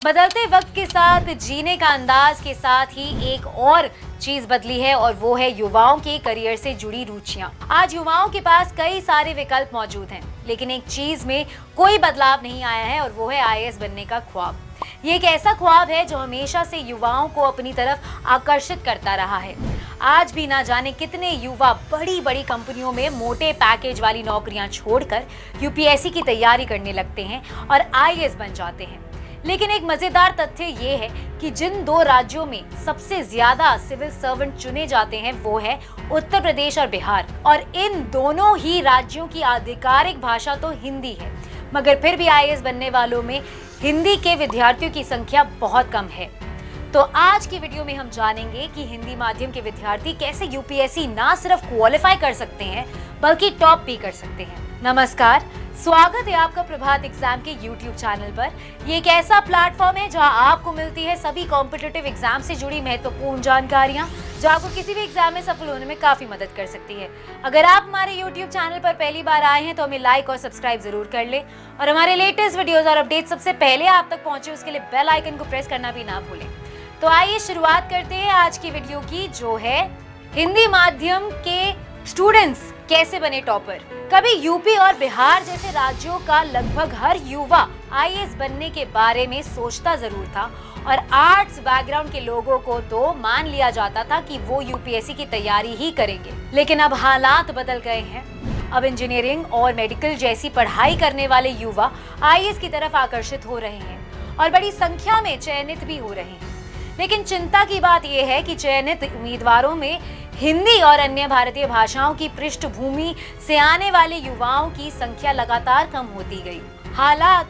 बदलते वक्त के साथ जीने का अंदाज के साथ ही एक और चीज बदली है और वो है युवाओं के करियर से जुड़ी रुचियां। आज युवाओं के पास कई सारे विकल्प मौजूद हैं, लेकिन एक चीज में कोई बदलाव नहीं आया है और वो है आईएएस बनने का ख्वाब। ये एक ऐसा ख्वाब है जो हमेशा से युवाओं को अपनी तरफ आकर्षित करता रहा है। आज भी ना जाने कितने युवा बड़ी बड़ी कंपनियों में मोटे पैकेज वाली नौकरियां छोड़कर यूपीएससी की तैयारी करने लगते हैं और आईएएस बन जाते हैं। लेकिन एक मजेदार तथ्य ये है कि जिन दो राज्यों में सबसे ज्यादा सिविल सर्वेंट चुने जाते हैं वो है उत्तर प्रदेश और बिहार, और इन दोनों ही राज्यों की आधिकारिक भाषा तो हिंदी है, मगर फिर भी आईएएस बनने वालों में हिंदी के विद्यार्थियों की संख्या बहुत कम है। तो आज की वीडियो में हम जानेंगे कि हिंदी माध्यम के विद्यार्थी कैसे यूपीएससी ना सिर्फ क्वालिफाई कर सकते हैं बल्कि टॉप भी कर सकते हैं। नमस्कार, स्वागत है आपका प्रभात एग्जाम के YouTube चैनल पर। ये एक ऐसा प्लेटफॉर्म है जहां आपको मिलती है सभी कॉम्पिटिटिव एग्जाम से जुड़ी महत्वपूर्ण जानकारियां जो आपको किसी भी एग्जाम में सफल होने में काफी मदद कर सकती है। अगर आप हमारे YouTube चैनल पर पहली बार आए हैं तो हमें लाइक और सब्सक्राइब जरूर कर ले और हमारे लेटेस्ट वीडियोस और अपडेट सबसे पहले आप तक पहुंचे उसके लिए बेल आइकन को प्रेस करना भी ना भूलें। तो आइए शुरुआत करते हैं आज की वीडियो की, जो है हिंदी माध्यम के स्टूडेंट्स कैसे बने टॉपर। कभी यूपी और बिहार जैसे राज्यों का लगभग हर युवा आईएएस बनने के बारे में सोचता जरूर था और आर्ट्स बैकग्राउंड के लोगों को तो मान लिया जाता था कि वो यूपीएससी की तैयारी ही करेंगे। लेकिन अब हालात बदल गए हैं। अब इंजीनियरिंग और मेडिकल जैसी पढ़ाई करने वाले युवा आईएएस की तरफ आकर्षित हो रहे हैं और बड़ी संख्या में चयनित भी हो रहे हैं। लेकिन चिंता की बात यह है कि चयनित उम्मीदवारों में हिंदी और अन्य भारतीय भाषाओं की पृष्ठभूमि से आने वाले युवाओं की संख्या लगातार कम होती गई। हालात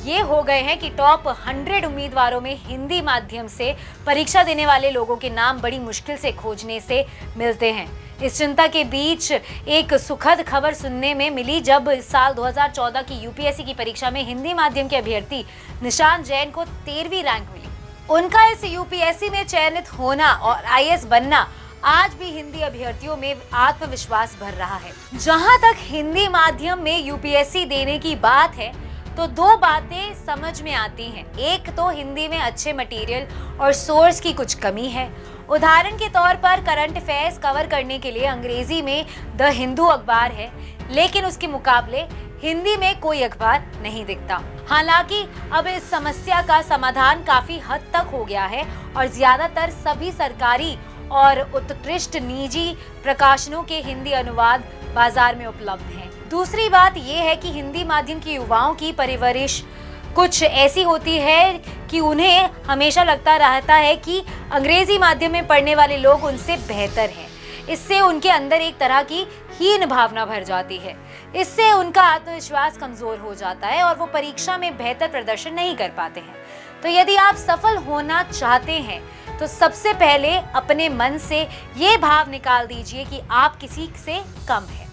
ये हो गए हैं कि टॉप 100 उम्मीदवारों में हिंदी माध्यम से परीक्षा देने वाले लोगों के नाम बड़ी मुश्किल से खोजने से मिलते हैं। इस चिंता के बीच एक सुखद खबर सुनने में मिली जब साल 2014 की यूपीएससी की परीक्षा में हिंदी माध्यम के अभ्यर्थी निशांत जैन को 13वीं रैंक मिली। उनका इस यूपीएससी में चयनित होना और आईएएस बनना आज भी हिंदी अभ्यर्थियों में आत्मविश्वास भर रहा है। जहां तक हिंदी माध्यम में यूपीएससी देने की बात है तो दो बातें समझ में आती हैं। एक तो हिंदी में अच्छे मटेरियल और सोर्स की कुछ कमी है। उदाहरण के तौर पर करंट अफेयर्स कवर करने के लिए अंग्रेजी में द हिंदू अखबार है, लेकिन उसके मुकाबले हिंदी में कोई अखबार नहीं दिखता। हालांकि अब इस समस्या का समाधान काफी हद तक हो गया है और ज्यादातर सभी सरकारी और उत्कृष्ट निजी प्रकाशनों के हिंदी अनुवाद बाजार में उपलब्ध हैं। दूसरी बात यह है कि हिंदी माध्यम के युवाओं की परवरिश कुछ ऐसी होती है कि उन्हें हमेशा लगता रहता है कि अंग्रेजी माध्यम में पढ़ने वाले लोग उनसे बेहतर हैं। इससे उनके अंदर एक तरह की हीन भावना भर जाती है। इससे उनका आत्मविश्वास कमजोर हो जाता है और वो परीक्षा में बेहतर प्रदर्शन नहीं कर पाते हैं। तो यदि आप सफल होना चाहते हैं तो सबसे पहले अपने मन से ये भाव निकाल दीजिए कि आप किसी से कम हैं।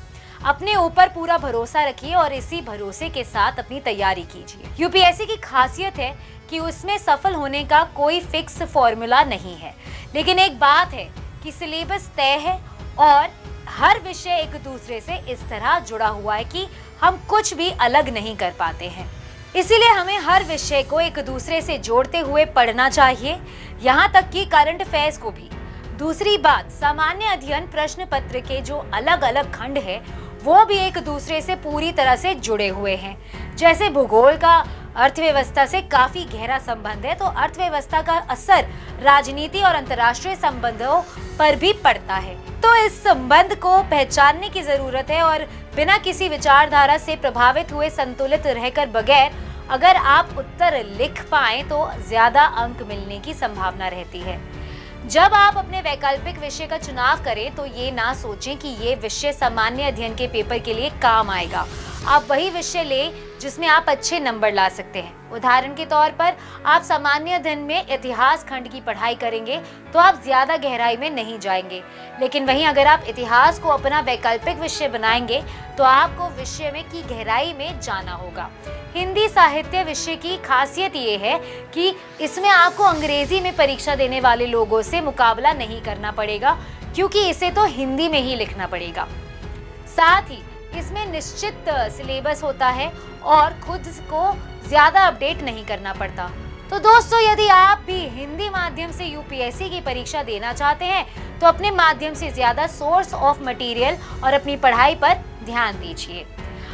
अपने ऊपर पूरा भरोसा रखिए और इसी भरोसे के साथ अपनी तैयारी कीजिए। यूपीएससी की खासियत है कि उसमें सफल होने का कोई फिक्स फॉर्मूला नहीं है, लेकिन एक बात है कि सिलेबस तय है और हर विषय एक दूसरे से इस तरह जुड़ा हुआ है कि हम कुछ भी अलग नहीं कर पाते हैं। इसीलिए हमें हर विषय को एक दूसरे से जोड़ते हुए पढ़ना चाहिए, यहाँ तक कि करंट अफेयर्स को भी। दूसरी बात, सामान्य अध्ययन प्रश्न पत्र के जो अलग अलग खंड है वो भी एक दूसरे से पूरी तरह से जुड़े हुए हैं। जैसे भूगोल का अर्थव्यवस्था से काफी गहरा संबंध है, तो अर्थव्यवस्था का असर राजनीति और अंतर्राष्ट्रीय संबंधों पर भी पड़ता है। तो इस संबंध को पहचानने की जरूरत है और बिना किसी विचारधारा से प्रभावित हुए संतुलित रहकर बगैर अगर आप उत्तर लिख पाएं तो ज्यादा अंक मिलने की संभावना रहती है। जब आप अपने वैकल्पिक विषय का चुनाव करें तो ये ना सोचें कि ये विषय सामान्य अध्ययन के पेपर के लिए काम आएगा। आप वही विषय लें जिसमें आप अच्छे नंबर ला सकते हैं। उदाहरण के तौर पर आप सामान्य अध्ययन में इतिहास खंड की पढ़ाई करेंगे तो आप ज्यादा गहराई में नहीं जाएंगे, लेकिन वहीं अगर आप इतिहास को अपना वैकल्पिक विषय बनाएंगे तो आपको विषय में की गहराई में जाना होगा। हिंदी साहित्य विषय की खासियत ये है कि इसमें आपको अंग्रेजी में परीक्षा देने वाले लोगों से मुकाबला नहीं करना पड़ेगा, क्योंकि इसे तो हिंदी में ही लिखना पड़ेगा। साथ ही इसमें निश्चित सिलेबस होता है और खुद को ज्यादा अपडेट नहीं करना पड़ता। तो दोस्तों, यदि आप भी हिंदी माध्यम से यूपीएससी की परीक्षा देना चाहते हैं तो अपने माध्यम से ज्यादा सोर्स ऑफ मटेरियल और अपनी पढ़ाई पर ध्यान दीजिए।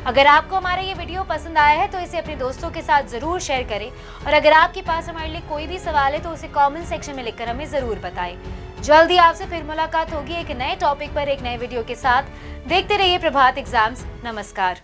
अगर आपको हमारा ये वीडियो पसंद आया है तो इसे अपने दोस्तों के साथ जरूर शेयर करें, और अगर आपके पास हमारे लिए कोई भी सवाल है तो उसे कमेंट सेक्शन में लिखकर हमें जरूर बताएं। जल्दी आपसे फिर मुलाकात होगी एक नए टॉपिक पर एक नए वीडियो के साथ। देखते रहिए प्रभात एग्जाम्स। नमस्कार।